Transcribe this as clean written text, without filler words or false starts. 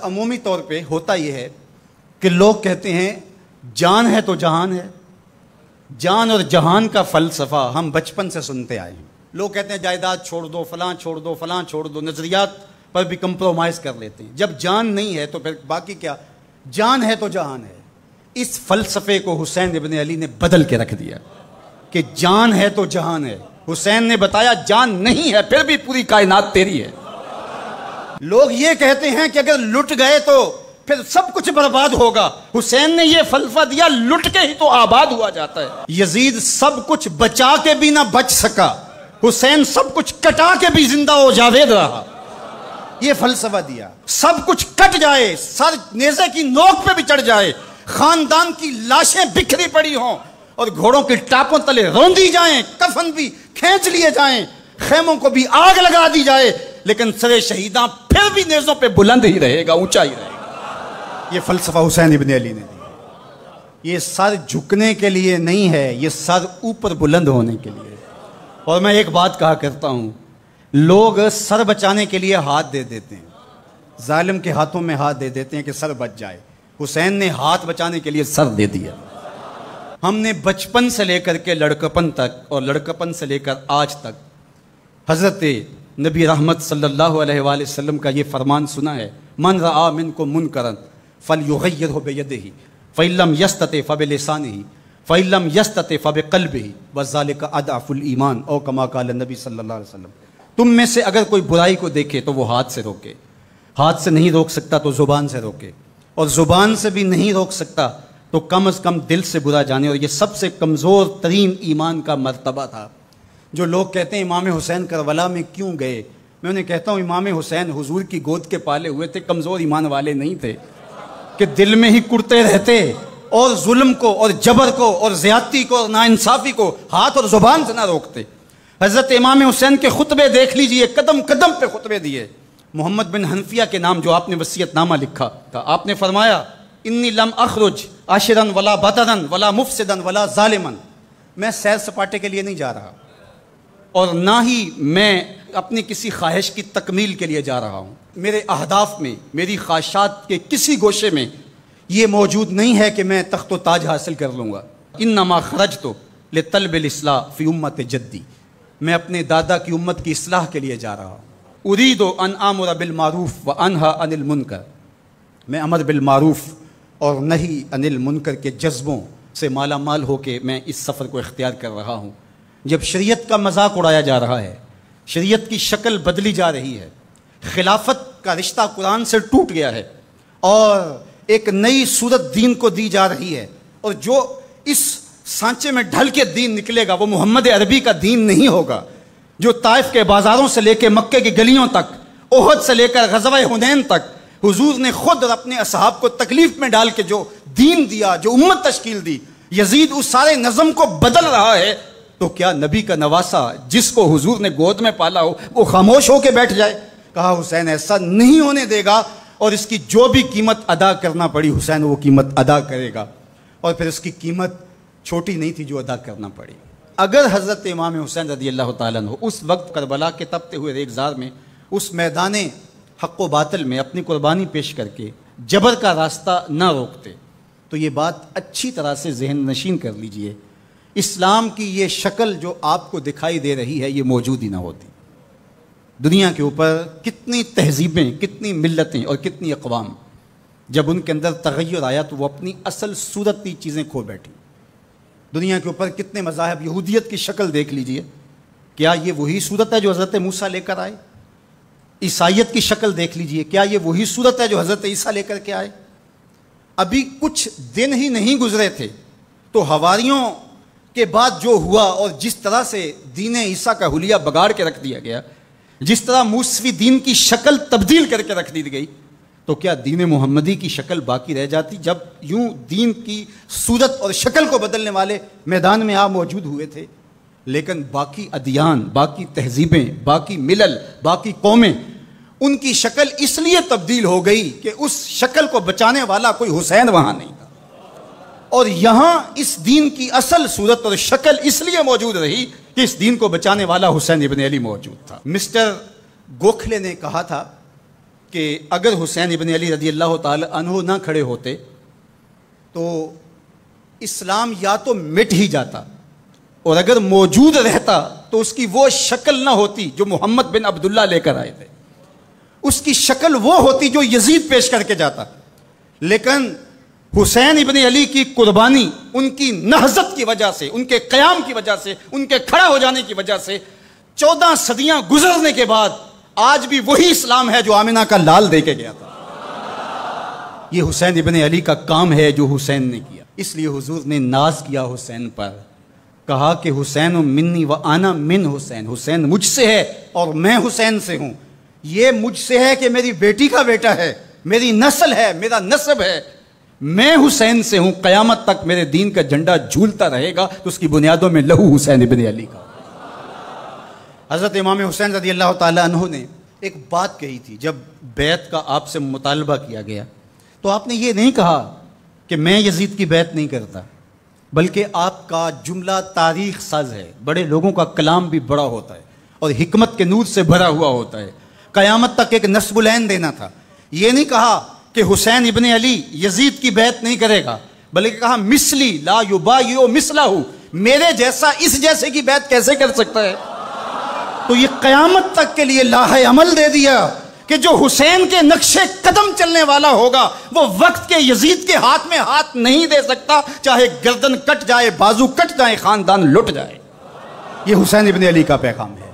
عمومی طور پہ ہوتا یہ ہے کہ لوگ کہتے ہیں جان ہے تو جہان ہے. جان اور جہان کا فلسفہ ہم بچپن سے سنتے آئے ہیں. لوگ کہتے ہیں جائیداد چھوڑ دو، فلاں چھوڑ دو، فلاں چھوڑ دو، نظریات پر بھی کمپرومائز کر لیتے ہیں. جب جان نہیں ہے تو پھر باقی کیا؟ جان ہے تو جہان ہے. اس فلسفے کو حسین ابن علی نے بدل کے رکھ دیا کہ جان ہے تو جہان ہے. حسین نے بتایا جان نہیں ہے پھر بھی پوری کائنات تیری ہے. لوگ یہ کہتے ہیں کہ اگر لٹ گئے تو پھر سب کچھ برباد ہوگا. حسین نے یہ فلسفہ دیا لٹ کے ہی تو آباد ہوا جاتا ہے. یزید سب کچھ بچا کے بھی نہ بچ سکا، حسین سب کچھ کٹا کے بھی زندہ و جاوید رہا. یہ فلسفہ دیا سب کچھ کٹ جائے، سر نیزے کی نوک پہ بھی چڑھ جائے، خاندان کی لاشیں بکھری پڑی ہوں اور گھوڑوں کی ٹاپوں تلے روندی جائیں، کفن بھی کھینچ لیے جائیں، خیموں کو بھی آگ لگا دی جائے، لیکن سر شہیداں پھر بھی نیزوں پہ بلند ہی رہے گا، اونچا ہی رہے گا. یہ فلسفہ حسین ابن علی نے دیا. یہ سر جھکنے کے لیے نہیں ہے، یہ سر اوپر بلند ہونے کے لیے. اور میں ایک بات کہا کرتا ہوں، لوگ سر بچانے کے لیے ہاتھ دے دیتے ہیں، ظالم کے ہاتھوں میں ہاتھ دے دیتے ہیں کہ سر بچ جائے. حسین نے ہاتھ بچانے کے لیے سر دے دیا. ہم نے بچپن سے لے کر کے لڑکپن تک اور لڑکپن سے لے کر آج تک حضرت نبی رحمت صلی اللہ علیہ وآلہ وسلم کا یہ فرمان سنا ہے، من رآ منکم منکرا فلیغیرہ بیدہ فإن لم یستطع فبلسانہ فإن لم یستطع فبقلبہ وذلک اضعف الایمان، او کما قال النبی صلی اللہ علیہ وسلم. تم میں سے اگر کوئی برائی کو دیکھے تو وہ ہاتھ سے روکے، ہاتھ سے نہیں روک سکتا تو زبان سے روکے، اور زبان سے بھی نہیں روک سکتا تو کم از کم دل سے برا جانے. اور یہ سب سے کمزور ترین ایمان کا مرتبہ تھا. جو لوگ کہتے ہیں امام حسین کربلا میں کیوں گئے، میں انہیں کہتا ہوں امام حسین حضور کی گود کے پالے ہوئے تھے، کمزور ایمان والے نہیں تھے کہ دل میں ہی کرتے رہتے اور ظلم کو اور جبر کو اور زیادتی کو اور ناانصافی کو ہاتھ اور زبان سے نہ روکتے. حضرت امام حسین کے خطبے دیکھ لیجئے، قدم قدم پہ خطبے دیے. محمد بن حنفیہ کے نام جو آپ نے وصیت نامہ لکھا تھا، آپ نے فرمایا انی لم اخرج عاشرا ولا بطرا ولا مفسدا ولا ظالما. میں سیر سپاٹے کے لیے نہیں جا رہا اور نہ ہی میں اپنی کسی خواہش کی تکمیل کے لیے جا رہا ہوں. میرے اہداف میں، میری خواہشات کے کسی گوشے میں یہ موجود نہیں ہے کہ میں تخت و تاج حاصل کر لوں گا. انما خرجت لطلب الاصلاح فی امت جدی. میں اپنے دادا کی امت کی اصلاح کے لیے جا رہا ہوں. ارید ان آمر بالمعروف وانہا عن المنکر. میں امر بالمعروف اور نہی عن المنکر کے جذبوں سے مالا مال ہو کے میں اس سفر کو اختیار کر رہا ہوں. جب شریعت کا مذاق اڑایا جا رہا ہے، شریعت کی شکل بدلی جا رہی ہے، خلافت کا رشتہ قرآن سے ٹوٹ گیا ہے اور ایک نئی صورت دین کو دی جا رہی ہے، اور جو اس سانچے میں ڈھل کے دین نکلے گا وہ محمد عربی کا دین نہیں ہوگا. جو طائف کے بازاروں سے لے کے مکے کی گلیوں تک، احد سے لے کر غزوہ حنین تک حضور نے خود اور اپنے اصحاب کو تکلیف میں ڈال کے جو دین دیا، جو امت تشکیل دی، یزید اس سارے نظم کو بدل رہا ہے. تو کیا نبی کا نواسا جس کو حضور نے گود میں پالا ہو وہ خاموش ہو کے بیٹھ جائے؟ کہا حسین ایسا نہیں ہونے دے گا، اور اس کی جو بھی قیمت ادا کرنا پڑی حسین وہ قیمت ادا کرے گا. اور پھر اس کی قیمت چھوٹی نہیں تھی جو ادا کرنا پڑی. اگر حضرت امام حسین رضی اللہ تعالیٰ عنہ اس وقت کربلا کے تپتے ہوئے ریگزار میں، اس میدان حق و باطل میں اپنی قربانی پیش کر کے جبر کا راستہ نہ روکتے تو یہ بات اچھی طرح سے ذہن نشین کر لیجئے، اسلام کی یہ شکل جو آپ کو دکھائی دے رہی ہے یہ موجود ہی نہ ہوتی. دنیا کے اوپر کتنی تہذیبیں، کتنی ملتیں اور کتنی اقوام، جب ان کے اندر تغیر آیا تو وہ اپنی اصل صورتی چیزیں کھو بیٹھی. دنیا کے اوپر کتنے مذاہب، یہودیت کی شکل دیکھ لیجئے، کیا یہ وہی صورت ہے جو حضرت موسیٰ لے کر آئے؟ عیسائیت کی شکل دیکھ لیجئے، کیا یہ وہی صورت ہے جو حضرت عیسیٰ لے کر کے آئے؟ ابھی کچھ دن ہی نہیں گزرے تھے تو حواریوں کے بعد جو ہوا اور جس طرح سے دین عیسیٰ کا حلیہ بگاڑ کے رکھ دیا گیا، جس طرح موسوی دین کی شکل تبدیل کر کے رکھ دی گئی، تو کیا دین محمدی کی شکل باقی رہ جاتی؟ جب یوں دین کی صورت اور شکل کو بدلنے والے میدان میں آپ موجود ہوئے تھے. لیکن باقی ادیان، باقی تہذیبیں، باقی ملل، باقی قومیں، ان کی شکل اس لیے تبدیل ہو گئی کہ اس شکل کو بچانے والا کوئی حسین وہاں نہیں تھا. اور یہاں اس دین کی اصل صورت اور شکل اس لیے موجود رہی کہ اس دین کو بچانے والا حسین ابن علی موجود تھا. مسٹر گوکھلے نے کہا تھا کہ اگر حسین ابن علی رضی اللہ تعالی عنہ نہ کھڑے ہوتے تو اسلام یا تو مٹ ہی جاتا، اور اگر موجود رہتا تو اس کی وہ شکل نہ ہوتی جو محمد بن عبداللہ لے کر آئے تھے، اس کی شکل وہ ہوتی جو یزید پیش کر کے جاتا۔ لیکن حسین ابن علی کی قربانی، ان کی نہضت کی وجہ سے، ان کے قیام کی وجہ سے، ان کے کھڑا ہو جانے کی وجہ سے 14 صدیاں گزرنے کے بعد آج بھی وہی اسلام ہے جو آمنہ کا لال دے کے گیا تھا۔ یہ حسین ابن علی کا کام ہے جو حسین نے کیا، اس لیے حضور نے ناز کیا حسین پر، کہا کہ حسین منی و انا من حسین، حسین مجھ سے ہے اور میں حسین سے ہوں۔ یہ مجھ سے ہے کہ میری بیٹی کا بیٹا ہے، میری نسل ہے، میرا نسب ہے، میں حسین سے ہوں، قیامت تک میرے دین کا جھنڈا جھولتا رہے گا، تو اس کی بنیادوں میں لہو حسین ابن علی کا۔ حضرت امام حسین رضی اللہ تعالی عنہ نے ایک بات کہی تھی جب بیعت کا آپ سے مطالبہ کیا گیا، تو آپ نے یہ نہیں کہا کہ میں یزید کی بیعت نہیں کرتا، بلکہ آپ کا جملہ تاریخ ساز ہے، بڑے لوگوں کا کلام بھی بڑا ہوتا ہے اور حکمت کے نور سے بھرا ہوا ہوتا ہے، قیامت تک ایک نسب العین دینا تھا۔ یہ نہیں کہا کہ حسین ابن علی یزید کی بیعت نہیں کرے گا، بلکہ کہا مثلی لا یبایع مثلہ، میرے جیسا اس جیسے کی بیعت کیسے کر سکتا ہے؟ تو یہ قیامت تک کے لیے لاہ عمل دے دیا کہ جو حسین کے نقشے قدم چلنے والا ہوگا وہ وقت کے یزید کے ہاتھ میں ہاتھ نہیں دے سکتا، چاہے گردن کٹ جائے، بازو کٹ جائے، خاندان لٹ جائے۔ یہ حسین ابن علی کا پیغام ہے۔